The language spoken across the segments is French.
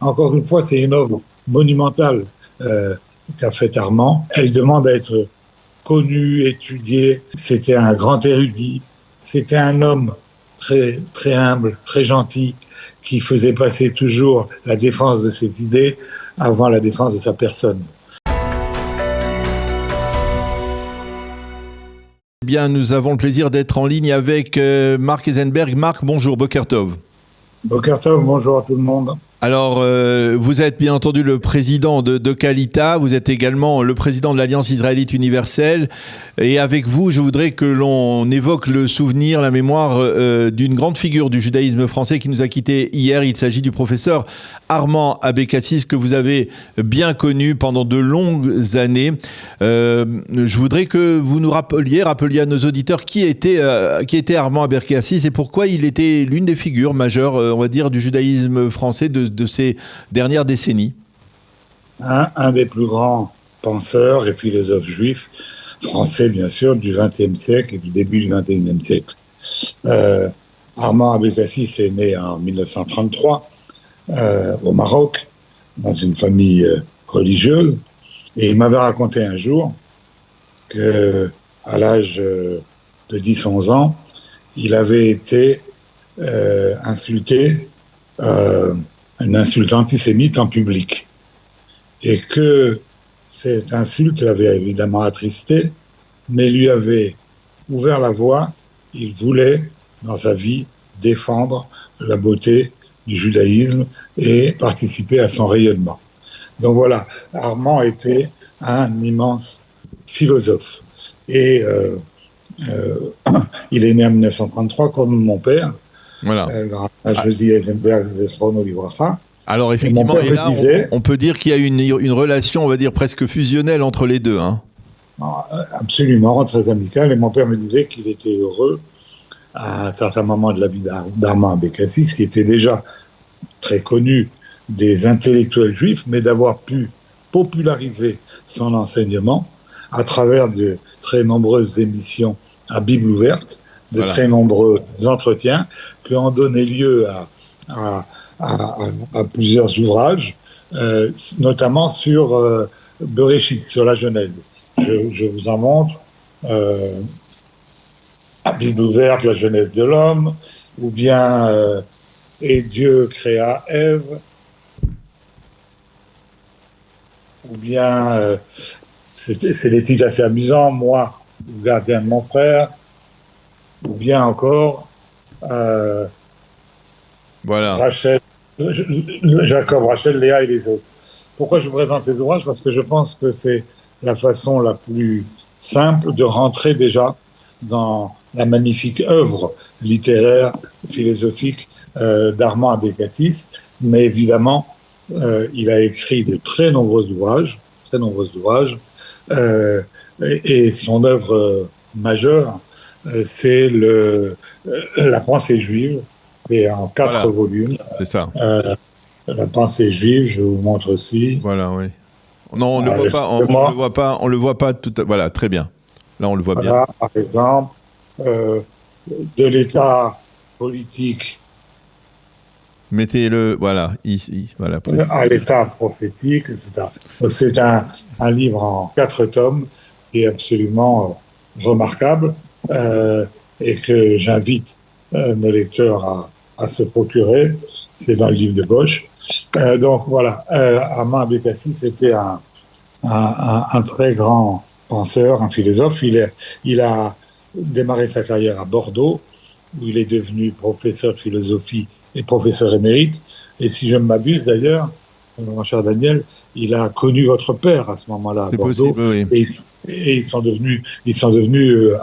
encore une fois, c'est une œuvre monumentale qu'a faite Armand. Elle demande à être connue, étudiée. C'était un grand érudit. C'était un homme très, très humble, très gentil, qui faisait passer toujours la défense de ses idées avant la défense de sa personne. Eh bien, nous avons le plaisir d'être en ligne avec Marc Eisenberg. Marc, bonjour, Boker Tov. Boker Tov, bonjour à tout le monde. Alors, vous êtes bien entendu le président de Calita, vous êtes également le président de l'Alliance israélite universelle. Et avec vous, je voudrais que l'on évoque le souvenir, la mémoire d'une grande figure du judaïsme français qui nous a quittés hier. Il s'agit du professeur Armand Abécassis, que vous avez bien connu pendant de longues années. Je voudrais que vous nous rappeliez à nos auditeurs qui était Armand Abécassis et pourquoi il était l'une des figures majeures, on va dire, du judaïsme français de ces dernières décennies. Un des plus grands penseurs et philosophes juifs, français bien sûr, du XXe siècle et du début du XXIe siècle. Armand Abécassis est né en 1933 au Maroc, dans une famille religieuse, et il m'avait raconté un jour qu'à l'âge de 10-11 ans, il avait été insulté, une insulte antisémite en public. Et que cette insulte l'avait évidemment attristé, mais lui avait ouvert la voie. Il voulait, dans sa vie, défendre la beauté du judaïsme et participer à son rayonnement. Donc voilà, Armand était un immense philosophe. Et il est né en 1933 comme mon père. Voilà. Alors effectivement, et là, on peut dire qu'il y a une relation, on va dire, presque fusionnelle entre les deux. Hein. Absolument, très amicale. Et mon père me disait qu'il était heureux à un certain moment de la vie d'Armand Abécassis, qui était déjà très connu des intellectuels juifs, mais d'avoir pu populariser son enseignement à travers de très nombreuses émissions à Bible ouverte, de très nombreux entretiens qui ont donné lieu à plusieurs ouvrages, notamment sur Bereshit, sur la Genèse. Je vous en montre. À Bible ouverte, la Genèse de l'homme, ou bien Et Dieu créa Ève, ou bien c'est des titres assez amusants, moi, le gardien de mon frère, ou bien encore Rachel, Jacob, Rachel, Léa et les autres. Pourquoi je vous présente ces ouvrages? Parce que je pense que c'est la façon la plus simple de rentrer déjà dans la magnifique œuvre littéraire, philosophique d'Armand Abécassis. Mais évidemment, il a écrit de très nombreux ouvrages, et son œuvre majeure, c'est la pensée juive. C'est en 4 volumes. C'est ça. La pensée juive, je vous montre aussi. Voilà, oui. Non, on ne le voit pas tout à... Voilà, très bien. Là, on le voit bien. Par exemple, de l'état politique. Mettez-le, voilà, ici. Voilà, à l'état prophétique, etc. C'est un livre en 4 tomes qui est absolument remarquable et que j'invite nos lecteurs à se procurer. C'est dans le livre de Bosch. Donc voilà, Armand Abécassis était un très grand penseur, un philosophe. Il a démarré sa carrière à Bordeaux, où il est devenu professeur de philosophie et professeur émérite. Et si je ne m'abuse d'ailleurs, mon cher Daniel, il a connu votre père à ce moment-là à Bordeaux. Possible, oui. Et ils sont devenus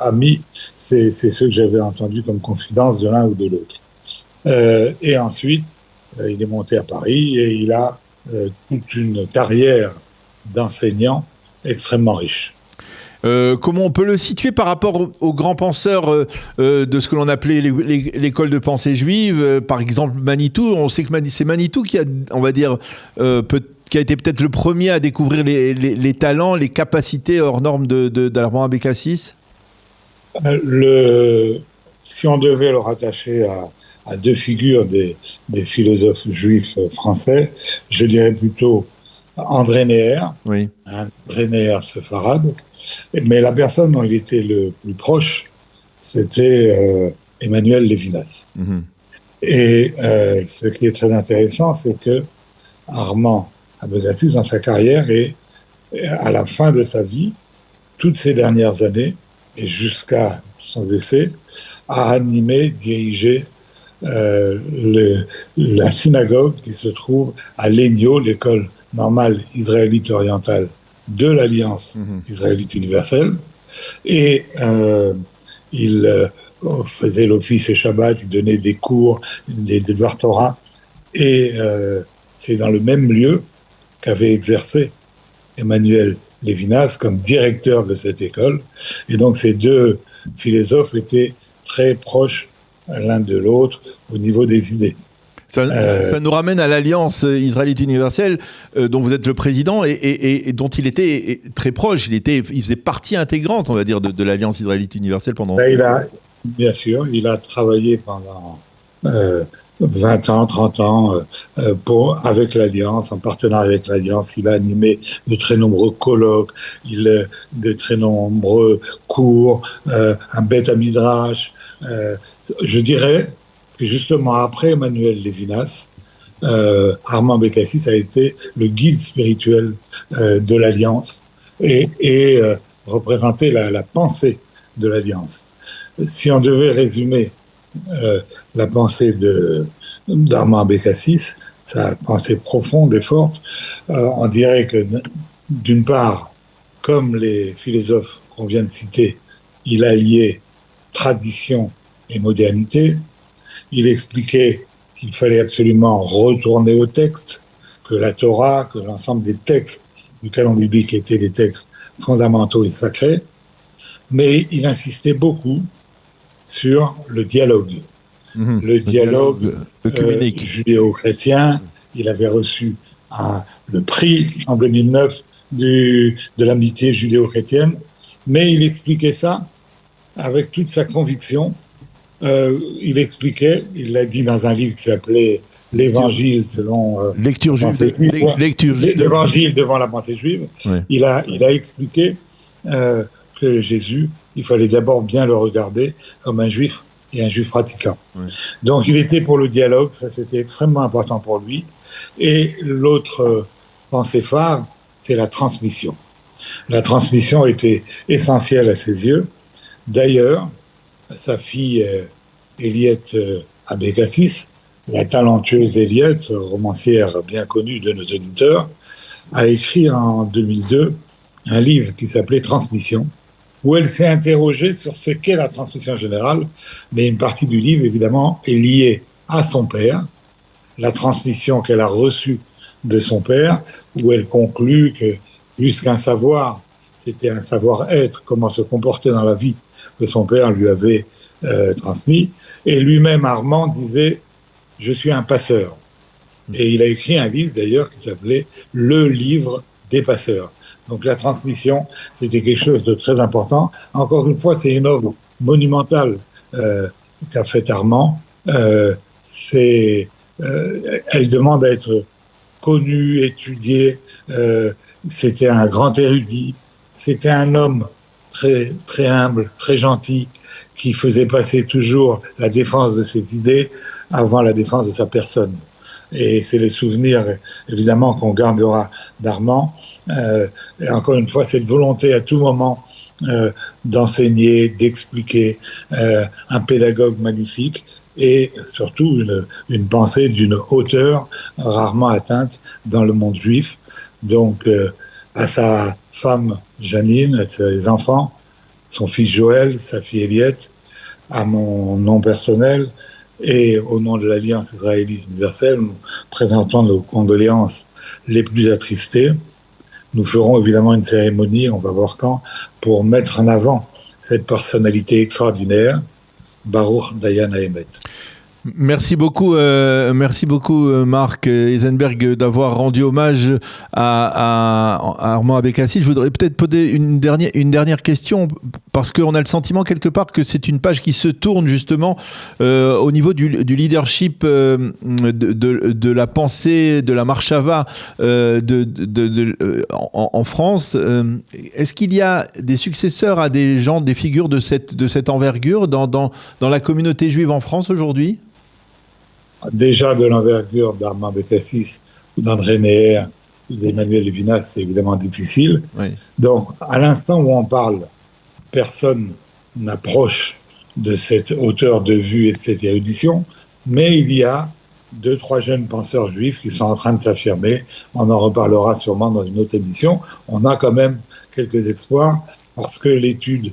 amis. C'est ce que j'avais entendu comme confidence de l'un ou de l'autre. Et ensuite, il est monté à Paris et il a toute une carrière d'enseignant extrêmement riche. Comment on peut le situer par rapport aux grands penseurs de ce que l'on appelait l'école de pensée juive, par exemple Manitou? On sait que c'est Manitou qui a, on va dire, qui a été peut-être le premier à découvrir les talents, les capacités hors normes d'Armand Abécassis. Si on devait le rattacher à deux figures des philosophes juifs français. Je dirais plutôt André Neher, Oui. André Neher séfarade, mais la personne dont il était le plus proche, c'était Emmanuel Lévinas. Mhm. Et ce qui est très intéressant, c'est que Armand Abécassis, dans sa carrière et à la fin de sa vie, toutes ces dernières années, et jusqu'à son décès, a animé, dirigé la synagogue qui se trouve à l'ENIO, l'école normale israélite orientale de l'Alliance israélite universelle. Et il faisait l'office et Shabbat, il donnait des cours, des devoirs Torah. Et c'est dans le même lieu qu'avait exercé Emmanuel Lévinas comme directeur de cette école. Et donc ces deux philosophes étaient très proches l'un de l'autre au niveau des idées. Ça nous ramène à l'Alliance israélite universelle dont vous êtes le président et dont il était très proche. Il faisait partie intégrante, on va dire, de l'Alliance israélite universelle pendant... Bien sûr, il a travaillé pendant 20 ans, 30 ans avec l'Alliance, en partenariat avec l'Alliance. Il a animé de très nombreux colloques, de très nombreux cours, un Beth Midrash. Je dirais que justement après Emmanuel Lévinas, Armand Abécassis a été le guide spirituel de l'Alliance et représentait la pensée de l'Alliance. Si on devait résumer la pensée d'Armand Abécassis, sa pensée profonde et forte, on dirait que d'une part, comme les philosophes qu'on vient de citer, il alliait tradition et modernité. Il expliquait qu'il fallait absolument retourner au texte, que la Torah, que l'ensemble des textes du canon biblique étaient des textes fondamentaux et sacrés, mais il insistait beaucoup sur le dialogue. Le dialogue judéo-chrétien. Il avait reçu le prix en 2009 de l'amitié judéo-chrétienne, mais il expliquait ça avec toute sa conviction. Il expliquait, il l'a dit dans un livre qui s'appelait L'Évangile selon l'Évangile devant la pensée juive. Ouais. Il a expliqué que Jésus, il fallait d'abord bien le regarder comme un juif et un juif pratiquant. Ouais. Donc il était pour le dialogue, ça c'était extrêmement important pour lui. Et l'autre pensée phare, c'est la transmission. La transmission était essentielle à ses yeux. D'ailleurs, sa fille Eliette Abécassis, la talentueuse Eliette, romancière bien connue de nos auditeurs, a écrit en 2002 un livre qui s'appelait Transmission, où elle s'est interrogée sur ce qu'est la transmission générale, mais une partie du livre, évidemment, est liée à son père, la transmission qu'elle a reçue de son père, où elle conclut que plus qu'un savoir, c'était un savoir-être, comment se comporter dans la vie que son père lui avait transmis. Et lui-même, Armand, disait « Je suis un passeur ». Et il a écrit un livre, d'ailleurs, qui s'appelait « Le livre des passeurs ». Donc la transmission, c'était quelque chose de très important. Encore une fois, c'est une œuvre monumentale qu'a faite Armand. Elle demande à être connue, étudiée. C'était un grand érudit. C'était un homme très, très humble, très gentil, qui faisait passer toujours la défense de ses idées avant la défense de sa personne. Et c'est les souvenirs, évidemment, qu'on gardera d'Armand. Et encore une fois, cette volonté à tout moment d'enseigner, d'expliquer, un pédagogue magnifique et surtout une pensée d'une hauteur rarement atteinte dans le monde juif. Donc, à sa femme Janine, à ses enfants, son fils Joël, sa fille Eliette, à mon nom personnel et au nom de l'Alliance israélite universelle, nous présentons nos condoléances les plus attristées. Nous ferons évidemment une cérémonie, on va voir quand, pour mettre en avant cette personnalité extraordinaire, Baruch Dayan Haemet. Merci beaucoup Marc Eisenberg d'avoir rendu hommage à Armand Abécassis. Je voudrais peut-être poser une dernière question parce qu'on a le sentiment quelque part que c'est une page qui se tourne justement au niveau du leadership de la pensée, de la Marshava en France. Est-ce qu'il y a des successeurs à des gens, des figures de cette envergure dans la communauté juive en France aujourd'hui? Déjà de l'envergure d'Armand Bécassis ou d'André Neher ou d'Emmanuel Levinas, c'est évidemment difficile. Oui. Donc, à l'instant où on parle, personne n'approche de cette hauteur de vue et de cette érudition, mais il y a 2-3 jeunes penseurs juifs qui sont en train de s'affirmer. On en reparlera sûrement dans une autre émission. On a quand même quelques espoirs parce que l'étude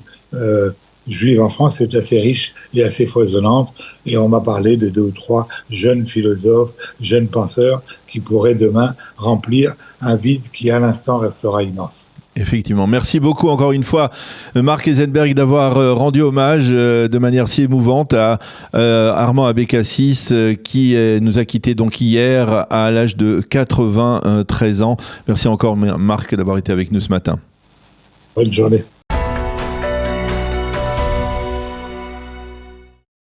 juive en France est assez riche et assez foisonnante. Et on m'a parlé de 2 ou 3 jeunes philosophes, jeunes penseurs qui pourraient demain remplir un vide qui à l'instant restera immense. Effectivement. Merci beaucoup encore une fois, Marc Eisenberg, d'avoir rendu hommage de manière si émouvante à Armand Abécassis qui nous a quittés donc hier à l'âge de 93 ans. Merci encore, Marc, d'avoir été avec nous ce matin. Bonne journée.